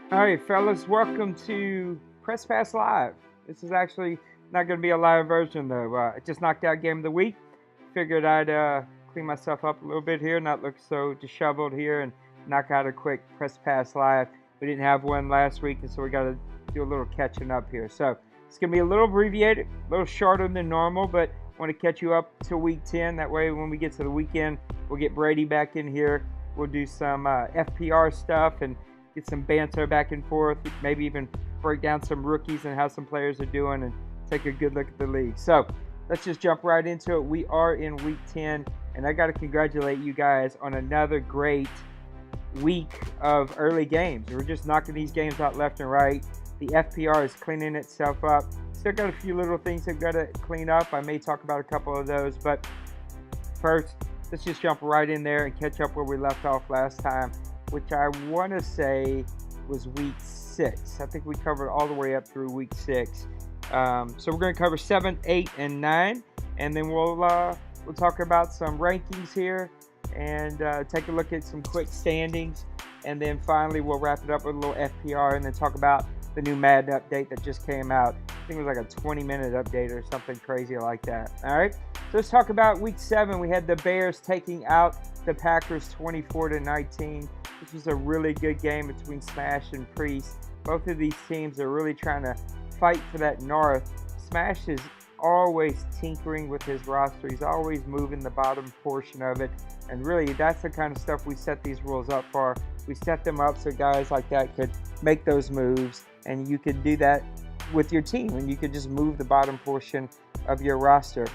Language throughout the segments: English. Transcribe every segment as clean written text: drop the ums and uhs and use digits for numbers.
All right, fellas, welcome to Press Pass Live. This is actually not going to be a live version, though. I just knocked out Game of the Week. Figured I'd clean myself up a little bit here, not look so disheveled here, and knock out a quick Press Pass Live. We didn't have one last week, and so we got to do a little catching up here. So it's going to be a little abbreviated, a little shorter than normal, but I want to catch you up to week 10. That way, when we get to the weekend, we'll get Brady back in here. We'll do some FPR stuff and get some banter back and forth, maybe even break down some rookies and how some players are doing and take a good look at the league. So let's just jump right into it. We are in week 10, and I got to congratulate you guys on another great week of early games. We're just knocking these games out left and right. The FPR is cleaning itself up. Still got a few little things that got to clean up. I may talk about a couple of those, but first, let's just jump right in there and catch up where we left off last time, which I want to say was week 6. I think we covered all the way up through week 6. So we're going to cover 7, 8, and 9, and then we'll talk about some rankings here and take a look at some quick standings, and then finally we'll wrap it up with a little FPR and then talk about the new Madden update that just came out. I think it was like a 20-minute update or something crazy like that. All right, so let's talk about week 7. We had the Bears taking out the Packers 24-19. This was a really good game between Smash and Priest. Both of these teams are really trying to fight for that North. Smash is always tinkering with his roster. He's always moving the bottom portion of it. And really, that's the kind of stuff we set these rules up for. We set them up so guys like that could make those moves. And you could do that with your team. And you could just move the bottom portion of your roster.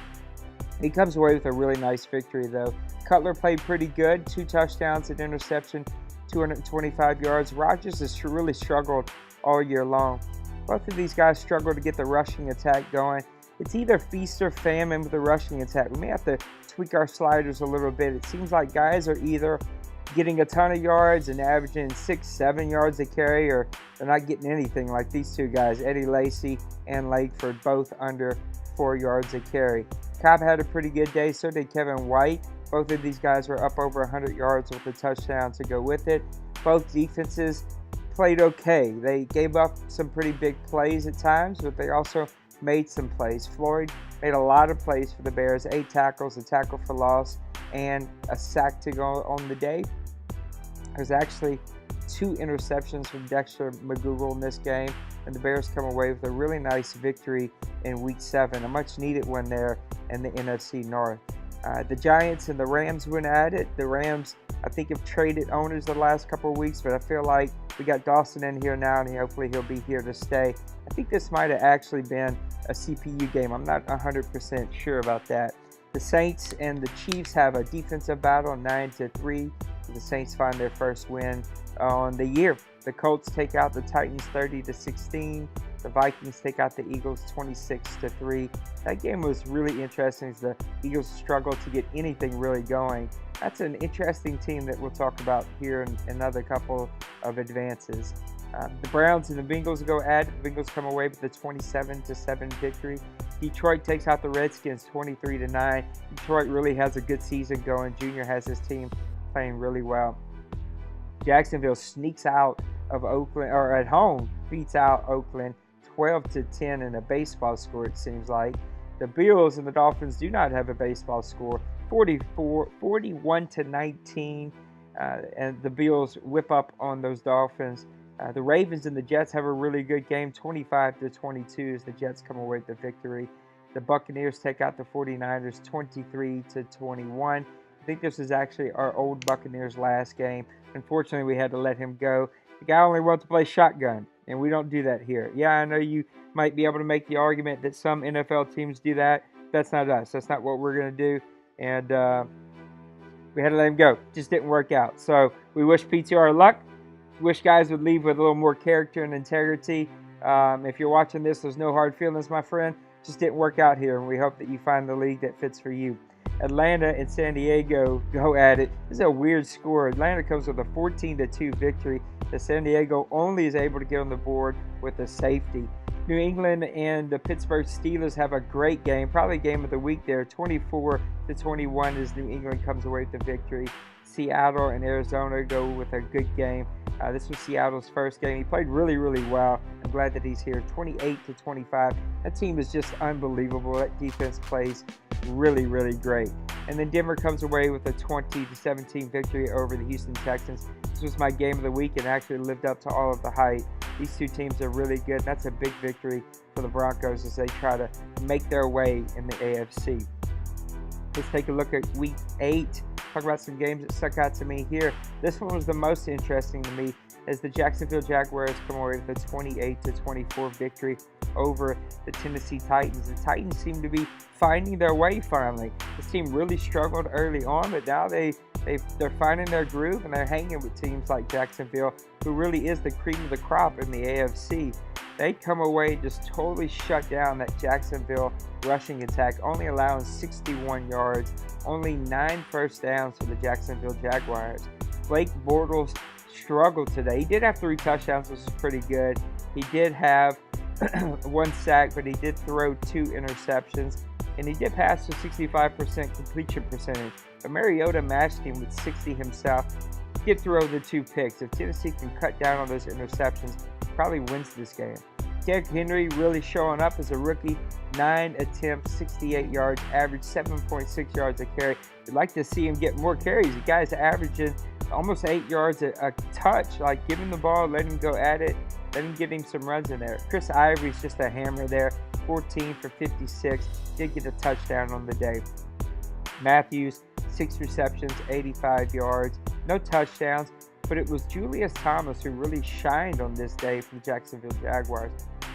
He comes away with a really nice victory, though. Cutler played pretty good. 2 touchdowns, an interception, 225 yards. Rodgers has really struggled all year long. Both of these guys struggle to get the rushing attack going. It's either feast or famine with the rushing attack. We may have to tweak our sliders a little bit. It seems like guys are either getting a ton of yards and averaging 6-7 yards a carry, or they're not getting anything like these two guys, Eddie Lacy and Lakeford, both under 4 yards a carry. Cobb had a pretty good day, so did Kevin White. Both of these guys were up over 100 yards with a touchdown to go with it. Both defenses played okay. They gave up some pretty big plays at times, but they also made some plays. Floyd made a lot of plays for the Bears, 8 tackles, a tackle for loss, and a sack to go on the day. There's actually 2 interceptions from Dexter McGoogle in this game, and the Bears come away with a really nice victory in week 7, a much needed one there in the NFC North. The Giants and the Rams went at it. The Rams, I think, have traded owners the last couple of weeks, but I feel like we got Dawson in here now, and hopefully he'll be here to stay. I think this might have actually been a CPU game. I'm not 100% sure about that. The Saints and the Chiefs have a defensive battle, 9-3. The Saints find their first win on the year. The Colts take out the Titans 30-16. The Vikings take out the Eagles 26-3. That game was really interesting as the Eagles struggled to get anything really going. That's an interesting team that we'll talk about here in another couple of advances. The Browns and the Bengals go at it. The Bengals come away with a 27-7 victory. Detroit takes out the Redskins 23-9. Detroit really has a good season going. Junior has his team playing really well. Jacksonville sneaks out of Oakland, or at home beats out Oakland 12-10 in a baseball score, it seems like. The Bills and the Dolphins do not have a baseball score, 41-19, and the Bills whip up on those Dolphins. The Ravens and the Jets have a really good game, 25-22 as the Jets come away with the victory. The Buccaneers take out the 49ers 23-21. I think this is actually our old Buccaneers last game. Unfortunately, we had to let him go. The guy only wants to play shotgun, and we don't do that here. Yeah, I know you might be able to make the argument that some NFL teams do that. That's not us. That's not what we're going to do. And we had to let him go. Just didn't work out. So we wish PTR luck. Wish guys would leave with a little more character and integrity. If you're watching this, there's no hard feelings, my friend. Just didn't work out here, and we hope that you find the league that fits for you. Atlanta and San Diego go at it. This is a weird score. Atlanta comes with a 14-2 victory. The San Diego only is able to get on the board with a safety. New England and the Pittsburgh Steelers have a great game, probably game of the week there, 24-21 as New England comes away with the victory. Seattle and Arizona go with a good game. This was Seattle's first game. He played really, really well. I'm glad that he's here. 28-25. That team is just unbelievable. That defense plays really, really great. And then Denver comes away with a 20-17 victory over the Houston Texans. This was my game of the week and actually lived up to all of the hype. These two teams are really good. That's a big victory for the Broncos as they try to make their way in the AFC. Let's take a look at Week 8. Talk about some games that stuck out to me here. This one was the most interesting to me as the Jacksonville Jaguars come away with a 28-24 victory over the Tennessee Titans. The Titans seem to be finding their way finally. This team really struggled early on, but now they're finding their groove and they're hanging with teams like Jacksonville, who really is the cream of the crop in the AFC. They come away and just totally shut down that Jacksonville rushing attack, only allowing 61 yards, only 9 first downs for the Jacksonville Jaguars. Blake Bortles struggled today. He did have 3 touchdowns, which is pretty good. He did have 1 sack, but he did throw 2 interceptions, and he did pass to 65% completion percentage. But Mariota matched him with 60 himself. He did throw the 2 picks. If Tennessee can cut down on those interceptions, probably wins this game. Derrick Henry really showing up as a rookie. 9 attempts, 68 yards, average 7.6 yards a carry. You'd like to see him get more carries. The guy's averaging almost 8 yards a touch. Like, give him the ball, let him go at it, let him get him some runs in there. Chris Ivory's just a hammer there. 14 for 56. Did get a touchdown on the day. Matthews, 6 receptions, 85 yards. No touchdowns, but it was Julius Thomas who really shined on this day for the Jacksonville Jaguars.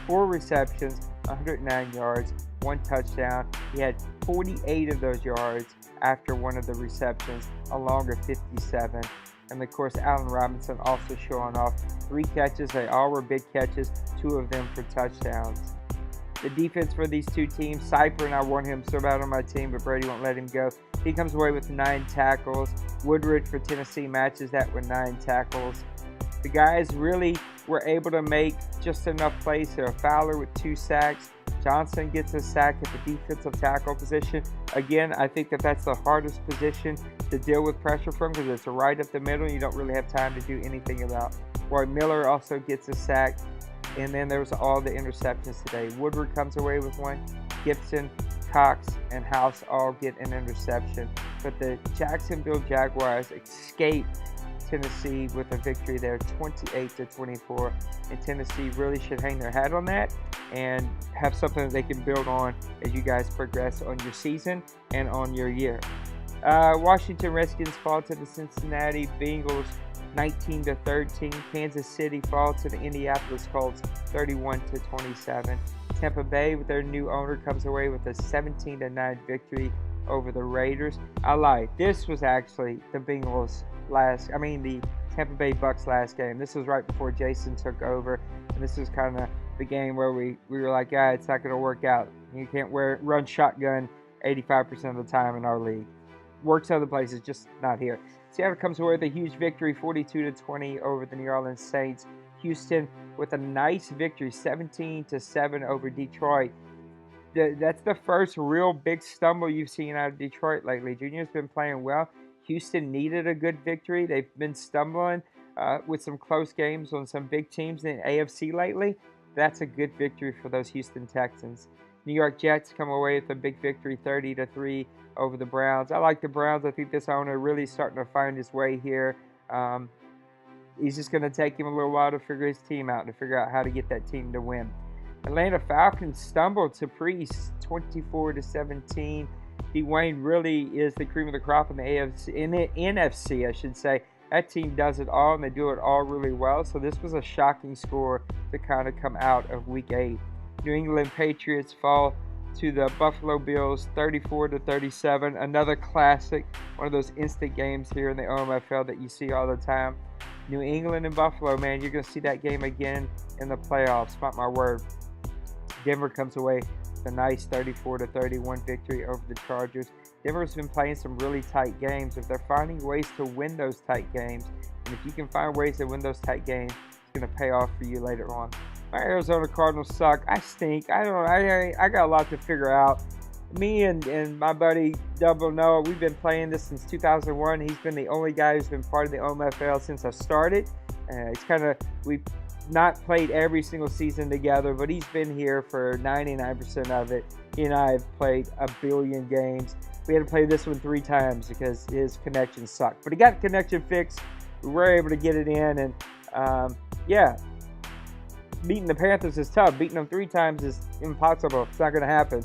4 receptions, 109 yards, 1 touchdown. He had 48 of those yards after one of the receptions, a longer 57. And of course, Allen Robinson also showing off 3 catches. They all were big catches, 2 of them for touchdowns. The defense for these two teams, Cypher, and I want him so bad on my team, but Brady won't let him go. He comes away with 9 tackles. Woodard for Tennessee matches that with 9 tackles. The guys really were able to make just enough plays here. Fowler with 2 sacks. Johnson gets a sack at the defensive tackle position. Again, I think that's the hardest position to deal with pressure from because it's right up the middle. You don't really have time to do anything about. Roy Miller also gets a sack. And then there was all the interceptions today. Woodward comes away with 1. Gibson, Cox, and House all get an interception. But the Jacksonville Jaguars escaped Tennessee with a victory there, 28-24. And Tennessee really should hang their hat on that and have something that they can build on as you guys progress on your season and on your year. Washington Redskins fall to the Cincinnati Bengals 19-13. Kansas City fall to the Indianapolis Colts 31-27. Tampa Bay, with their new owner, comes away with a 17-9 victory over the Raiders. I lied. This was actually the the Tampa Bay Bucks last game. This was right before Jason took over, and this was kind of the game where we were like, it's not going to work out. You can't run shotgun 85% of the time in our league. Works other places, just not here. Seattle comes away with a huge victory, 42-20 over the New Orleans Saints. Houston with a nice victory, 17-7 over Detroit. That's the first real big stumble you've seen out of Detroit lately. Junior's been playing well. Houston needed a good victory. They've been stumbling with some close games on some big teams in the AFC lately. That's a good victory for those Houston Texans. New York Jets come away with a big victory, 30-3 over the Browns. I like the Browns. I think this owner really starting to find his way here. He's just going to take him a little while to figure his team out, to figure out how to get that team to win. Atlanta Falcons stumbled to Priest, 24-17. Dwayne really is the cream of the crop in the AFC, in the NFC, I should say. That team does it all, and they do it all really well. So this was a shocking score to kind of come out of Week 8. New England Patriots fall to the Buffalo Bills, 34-37. Another classic, one of those instant games here in the OMFL that you see all the time. New England and Buffalo, man, you're going to see that game again in the playoffs. Mark my word. Denver comes away with a nice 34-31 victory over the Chargers. Denver's been playing some really tight games. If they're finding ways to win those tight games, and if you can find ways to win those tight games, it's going to pay off for you later on. My Arizona Cardinals suck. I stink. I don't know. I got a lot to figure out. Me and my buddy Double Noah, we've been playing this since 2001. He's been the only guy who's been part of the OMFL since I started. We've not played every single season together, but he's been here for 99% of it. He and I have played a billion games. We had to play this one 3 times because his connection sucked. But he got the connection fixed. We were able to get it in, and yeah, beating the Panthers is tough. Beating them 3 times is impossible. It's not going to happen.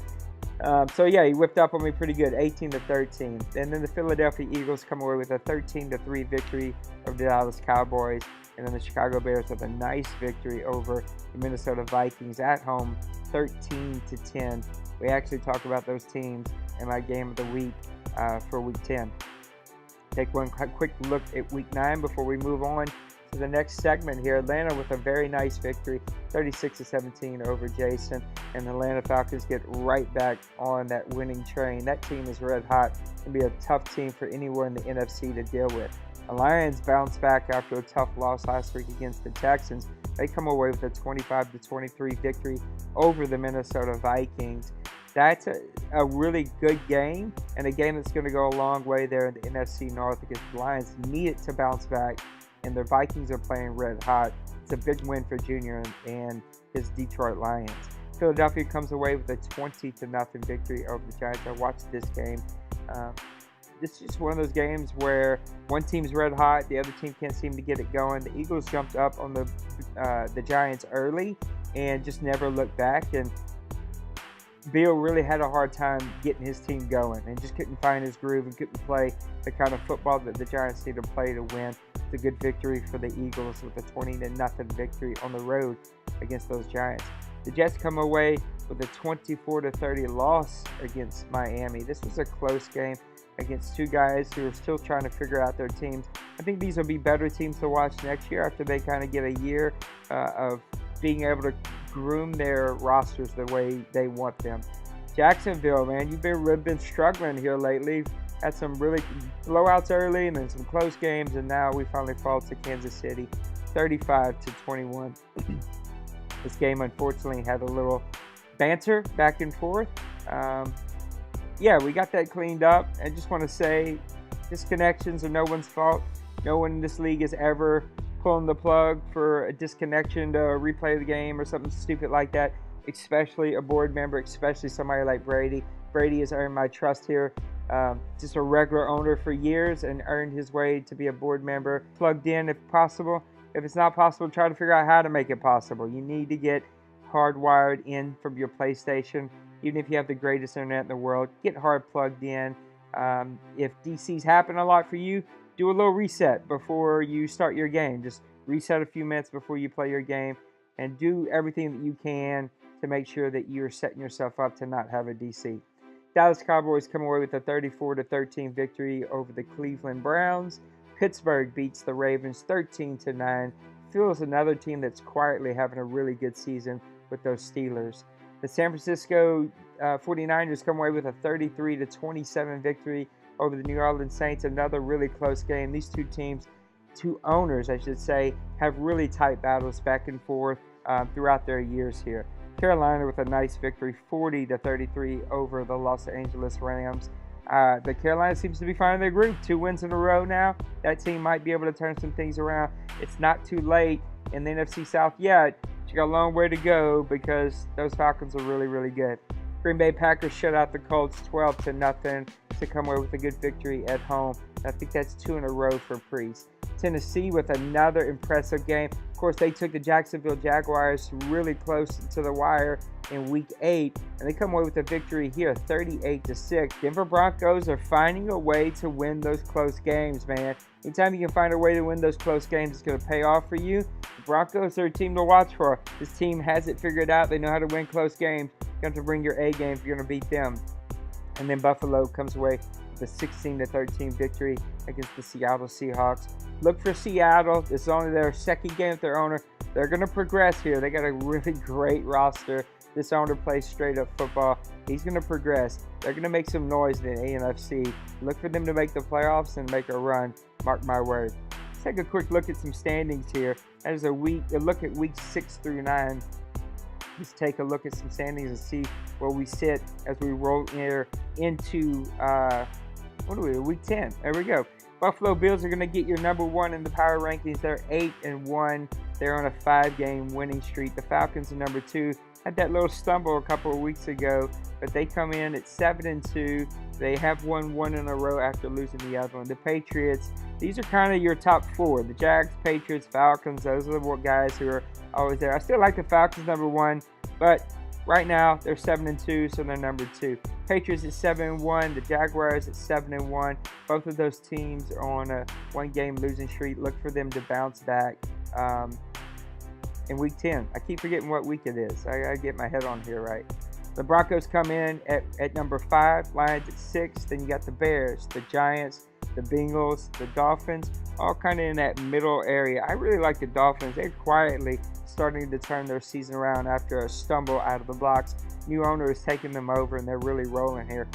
So yeah, he whipped up on me pretty good, 18-13. And then the Philadelphia Eagles come away with a 13-3 victory over the Dallas Cowboys. And then the Chicago Bears with a nice victory over the Minnesota Vikings at home, 13-10. We actually talk about those teams in my game of the week for Week 10. Take one quick look at Week 9 before we move on to the next segment here. Atlanta with a very nice victory, 36-17 over Jason. And the Atlanta Falcons get right back on that winning train. That team is red hot. It's going to be a tough team for anyone in the NFC to deal with. The Lions bounce back after a tough loss last week against the Texans. They come away with a 25-23 victory over the Minnesota Vikings. That's a really good game, and a game that's going to go a long way there in the NFC North because the Lions need it to bounce back, and the Vikings are playing red hot. It's a big win for Junior and his Detroit Lions. Philadelphia comes away with a 20-0 victory over the Giants. I watched this game. This is just one of those games where one team's red hot, the other team can't seem to get it going. The Eagles jumped up on the Giants early and just never looked back. And Bill really had a hard time getting his team going and just couldn't find his groove and couldn't play the kind of football that the Giants need to play to win. It's a good victory for the Eagles with a 20-0 victory on the road against those Giants. The Jets come away with a 24-30 loss against Miami. This was a close game against 2 guys who are still trying to figure out their teams. I think these will be better teams to watch next year after they kind of get a year of being able to groom their rosters the way they want them. Jacksonville, man, you've been struggling here lately. Had some really blowouts early and then some close games, and now we finally fall to Kansas City, 35-21. This game, unfortunately, had a little banter back and forth. Yeah, we got that cleaned up. I just want to say disconnections are no one's fault. No one in this league is ever pulling the plug for a disconnection to replay the game or something stupid like that, especially a board member, especially somebody like Brady. Brady has earned my trust here. Just a regular owner for years and earned his way to be a board member. Plugged in if possible. If it's not possible, try to figure out how to make it possible. You need to get hardwired in from your PlayStation. Even if you have the greatest internet in the world, get hard plugged in. If DCs happen a lot for you, do a little reset before you start your game. Just reset a few minutes before you play your game and do everything that you can to make sure that you're setting yourself up to not have a DC. Dallas Cowboys come away with a 34-13 victory over the Cleveland Browns. Pittsburgh beats the Ravens 13-9. Feels another team that's quietly having a really good season with those Steelers. The San Francisco 49ers come away with a 33-27 victory over the New Orleans Saints. Another really close game. These two owners, I should say, have really tight battles back and forth throughout their years here. Carolina with a nice victory, 40-33 over the Los Angeles Rams. The Carolina seems to be finding their groove. 2 wins in a row now. That team might be able to turn some things around. It's not too late in the NFC South yet. You got a long way to go because those Falcons are really, really good. Green Bay Packers shut out the Colts 12-0 to come away with a good victory at home. I think that's 2 in a row for Priest. Tennessee with another impressive game. Of course, they took the Jacksonville Jaguars really close to the wire in Week 8, and they come away with a victory here, 38-6. Denver Broncos are finding a way to win those close games, man. Anytime you can find a way to win those close games, it's going to pay off for you. The Broncos are a team to watch for. This team has it figured out. They know how to win close games. You have to bring your A game if you're going to beat them. And then Buffalo comes away with a 16-13 victory against the Seattle Seahawks. Look for Seattle. It's only their second game with their owner. They're going to progress here. They got a really great roster. This owner plays straight up football. He's going to progress. They're going to make some noise in the AFC. Look for them to make the playoffs and make a run. Mark my word. Let's take a quick look at some standings here. That is a look at weeks 6 through 9 Let's take a look at some standings and see where we sit as we roll into week 10. There we go. Buffalo Bills are going to get your number one in the power rankings. They're 8-1. They're on a 5-game winning streak. The Falcons are number 2. Had that little stumble a couple of weeks ago, but they come in at 7-2. They have won one in a row after losing the other one. The Patriots, these are kind of your top 4. The Jags, Patriots, Falcons, those are the guys who are always there. I still like the Falcons number 1, but right now they're 7-2, so they're number 2. Patriots at 7-1, the Jaguars at 7-1. Both of those teams are on a 1-game losing streak. Look for them to bounce back in week 10. I keep forgetting what week it is. I gotta get my head on here right. The Broncos come in at number 5, Lions at 6. Then you got the Bears, the Giants, the Bengals, the Dolphins, all kind of in that middle area. I really like the Dolphins. They're quietly starting to turn their season around after a stumble out of the blocks. New owner is taking them over, and they're really rolling here.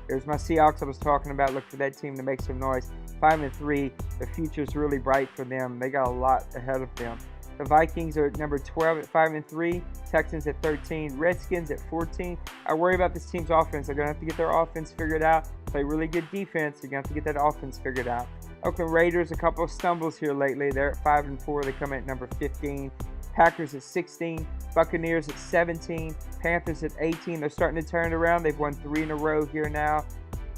There's my Seahawks I was talking about. Look for that team to make some noise. 5-3. The future's really bright for them. They got a lot ahead of them. The Vikings are at number 12 at 5-3. Texans at 13. Redskins at 14. I worry about this team's offense. They're going to have to get their offense figured out. Play really good defense. You're going to have to get that offense figured out. Oakland Raiders, a couple of stumbles here lately. They're at 5-4. They come in at number 15. Packers at 16. Buccaneers at 17. Panthers at 18. They're starting to turn it around. They've won 3 in a row here now.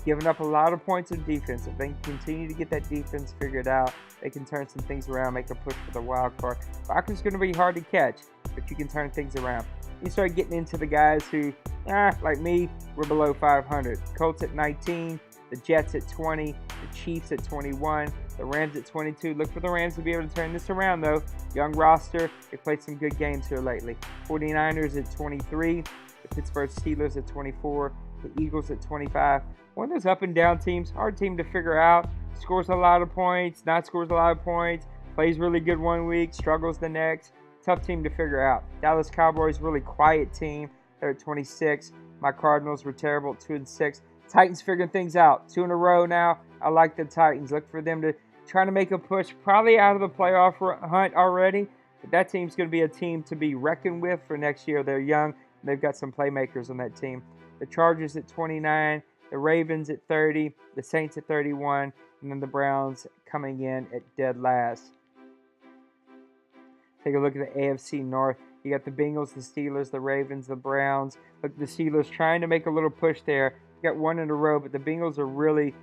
Giving up a lot of points in defense. If they can continue to get that defense figured out, they can turn some things around, make a push for the wild card. Falcons going to be hard to catch, but you can turn things around. You start getting into the guys who, like me, we're below 500. Colts at 19, the Jets at 20, the Chiefs at 21, the Rams at 22. Look for the Rams to be able to turn this around, though. Young roster. They played some good games here lately. 49ers at 23, the Pittsburgh Steelers at 24, the Eagles at 25. One of those up and down teams, hard team to figure out. Scores a lot of points, not scores a lot of points, plays really good one week, struggles the next. Tough team to figure out. Dallas Cowboys, really quiet team. They're at 26. My Cardinals were terrible, 2-6. Titans figuring things out. 2 in a row now. I like the Titans. Look for them to try to make a push, probably out of the playoff hunt already. But that team's going to be a team to be reckoned with for next year. They're young. And they've got some playmakers on that team. The Chargers at 29. The Ravens at 30, the Saints at 31, and then the Browns coming in at dead last. Take a look at the AFC North. You got the Bengals, the Steelers, the Ravens, the Browns. Look, the Steelers trying to make a little push there. You got 1 in a row, but the Bengals are really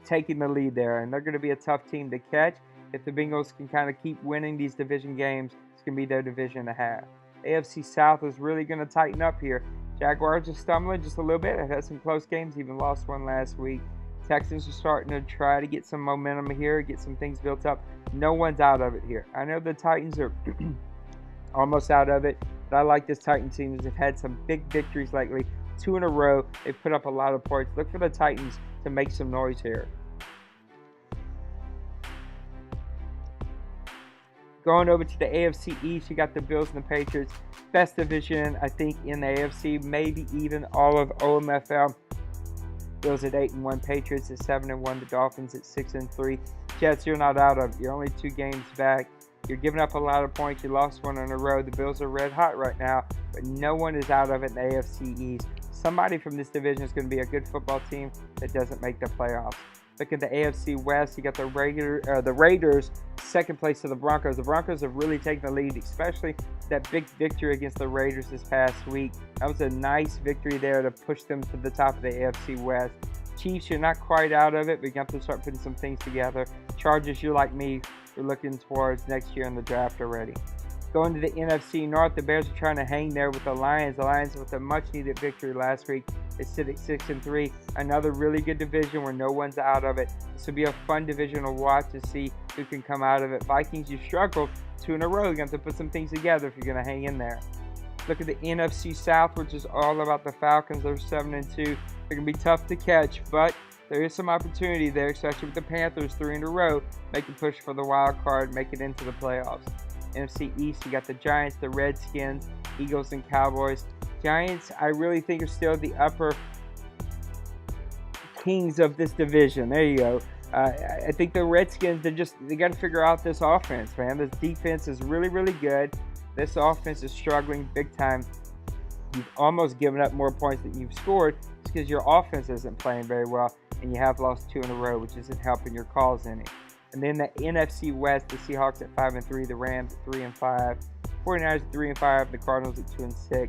taking the lead there, and they're going to be a tough team to catch. If the Bengals can kind of keep winning these division games, it's going to be their division to have. AFC South is really going to tighten up here. Jaguars are stumbling just a little bit. They've had some close games, even lost one last week. Texans are starting to try to get some momentum here, get some things built up. No one's out of it here. I know the Titans are almost out of it, but I like this Titans team. They've had some big victories lately. 2 in a row. They've put up a lot of points. Look for the Titans to make some noise here. Going over to the AFC East, you got the Bills and the Patriots. Best division, I think, in the AFC, maybe even all of OMFL. Bills at 8-1, Patriots at 7-1, the Dolphins at 6-3. Jets, you're not out of it. You're only 2 games back. You're giving up a lot of points. You lost 1 in a row. The Bills are red hot right now, but no one is out of it in the AFC East. Somebody from this division is going to be a good football team that doesn't make the playoffs. Look at the AFC West. You got the Raiders, second place to the Broncos. The Broncos have really taken the lead, especially that big victory against the Raiders this past week. That was a nice victory there to push them to the top of the AFC West. Chiefs, you're not quite out of it, but you have to start putting some things together. Chargers, you're like me. You're looking towards next year in the draft already. Going to the NFC North, the Bears are trying to hang there with the Lions. The Lions with a much-needed victory last week. They sit at 6-3. Another really good division where no one's out of it. This will be a fun division to watch to see who can come out of it. Vikings, you struggled 2 in a row. You're going to have to put some things together if you're going to hang in there. Look at the NFC South, which is all about the Falcons. They're 7-2. They're going to be tough to catch, but there is some opportunity there, especially with the Panthers 3 in a row. Make a push for the wild card, make it into the playoffs. NFC East, you got the Giants, the Redskins, Eagles, and Cowboys. Giants, I really think, are still the upper kings of this division. There you go. I think the Redskins, they got to figure out this offense, man. This defense is really, really good. This offense is struggling big time. You've almost given up more points than you've scored. It's because your offense isn't playing very well, and you have lost 2 in a row, which isn't helping your cause any. And then the NFC West, the Seahawks at 5-3, the Rams at 3-5, 49ers at 3-5, the Cardinals at 2-6.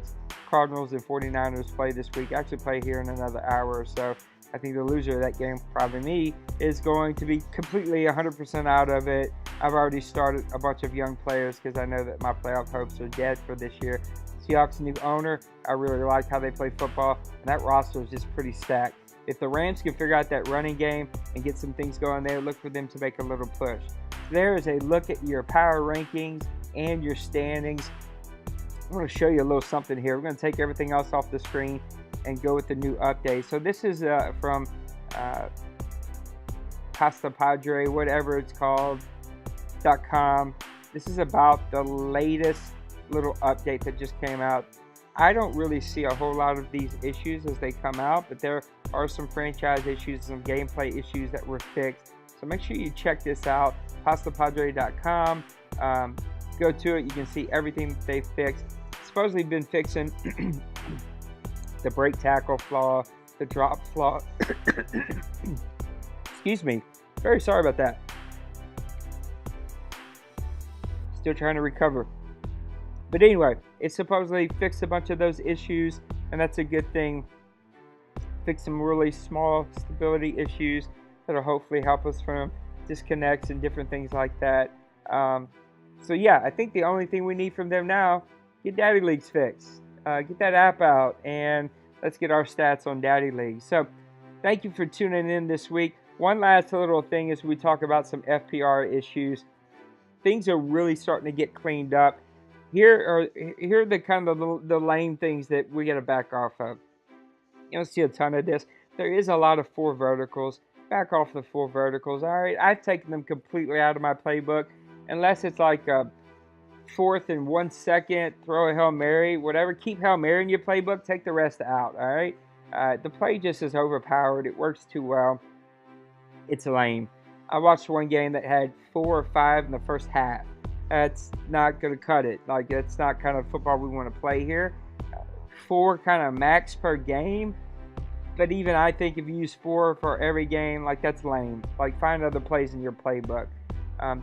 Cardinals and 49ers play this week. Actually play here in another hour or so. I think the loser of that game, probably me, is going to be completely 100% out of it. I've already started a bunch of young players because I know that my playoff hopes are dead for this year. Seahawks new owner, I really like how they play football, and that roster is just pretty stacked. If the Rams can figure out that running game and get some things going there, look for them to make a little push. There is a look at your power rankings and your standings. I'm going to show you a little something here. We're going to take everything else off the screen and go with the new update. So this is from Pasta Padre, whatever it's called, .com. This is about the latest little update that just came out. I don't really see a whole lot of these issues as they come out, but there are some franchise issues, some gameplay issues that were fixed. So make sure you check this out, pastapadre.com. Go to it, you can see everything that they fixed. Supposedly been fixing the break tackle flaw, the drop flaw. Excuse me, very sorry about that. Still trying to recover. But anyway, it supposedly fixed a bunch of those issues, and that's a good thing. Fix some really small stability issues that'll hopefully help us from disconnects and different things like that. So yeah, I think the only thing we need from them now, get Daddy Leagues fixed. Get that app out, and let's get our stats on Daddy League. So thank you for tuning in this week. One last little thing as we talk about some FPR issues. Things are really starting to get cleaned up. Here are the kind of the lame things that we got to back off of. You don't see a ton of this. There is a lot of 4 verticals. Back off the 4 verticals. All right, I've taken them completely out of my playbook. Unless it's like a 4th and 1 second, throw a Hail Mary, whatever. Keep Hail Mary in your playbook. Take the rest out, all right? The play just is overpowered. It works too well. It's lame. I watched one game that had 4 or 5 in the first half. That's not going to cut it. Like, that's not kind of football we want to play here. 4 kind of max per game. But even I think if you use 4 for every game, like, that's lame. Like, find other plays in your playbook.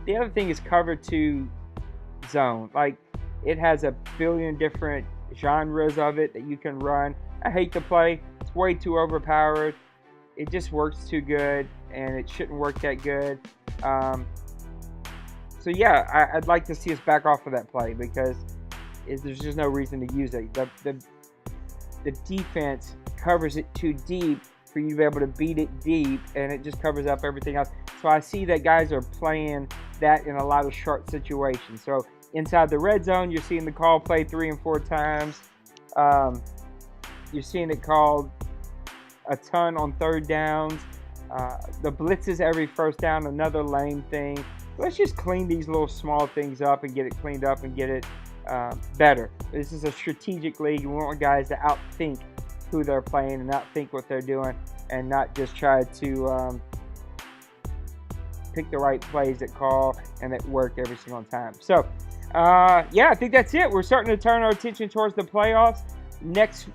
The other thing is cover 2 zone. Like, it has a billion different genres of it that you can run. I hate the play. It's way too overpowered. It just works too good, and it shouldn't work that good. So yeah, I'd like to see us back off of that play because there's just no reason to use it. The defense covers it too deep for you to be able to beat it deep, and it just covers up everything else. So I see that guys are playing that in a lot of short situations. So inside the red zone, you're seeing the call play 3 and 4 times. You're seeing it called a ton on 3rd downs. The blitzes every 1st down, another lame thing. Let's just clean these little small things up and get it cleaned up and get it better. This is a strategic league. We want guys to outthink who they're playing and outthink what they're doing and not just try to pick the right plays that call and that work every single time. So, yeah, I think that's it. We're starting to turn our attention towards the playoffs. Next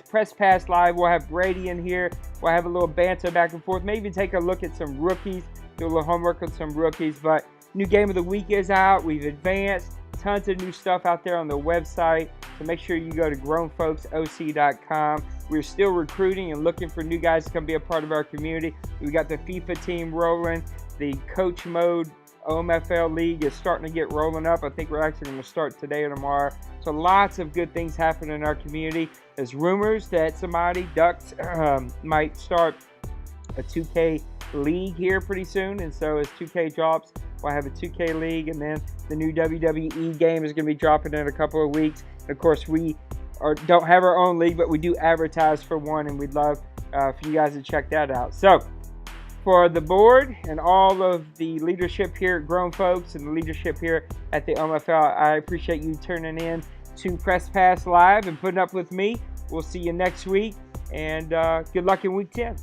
Press Pass Live, we'll have Brady in here. We'll have a little banter back and forth. Maybe take a look at some rookies. Do a little homework on some rookies. But new game of the week is out. We've advanced. Tons of new stuff out there on the website. So make sure you go to grownfolksoc.com. We're still recruiting and looking for new guys to come be a part of our community. We got the FIFA team rolling. The coach mode OMFL league is starting to get rolling up. I think we're actually going to start today or tomorrow. So lots of good things happening in our community. There's rumors that somebody, Ducks, might start a 2K league here pretty soon. And so as 2K drops, we'll have a 2K league. And then the new WWE game is going to be dropping in a couple of weeks. And of course, we don't have our own league, but we do advertise for one. And we'd love for you guys to check that out. So for the board and all of the leadership here at Grown Folks and the leadership here at the OMFL, I appreciate you turning in to Press Pass Live and putting up with me. We'll see you next week, and good luck in Week 10.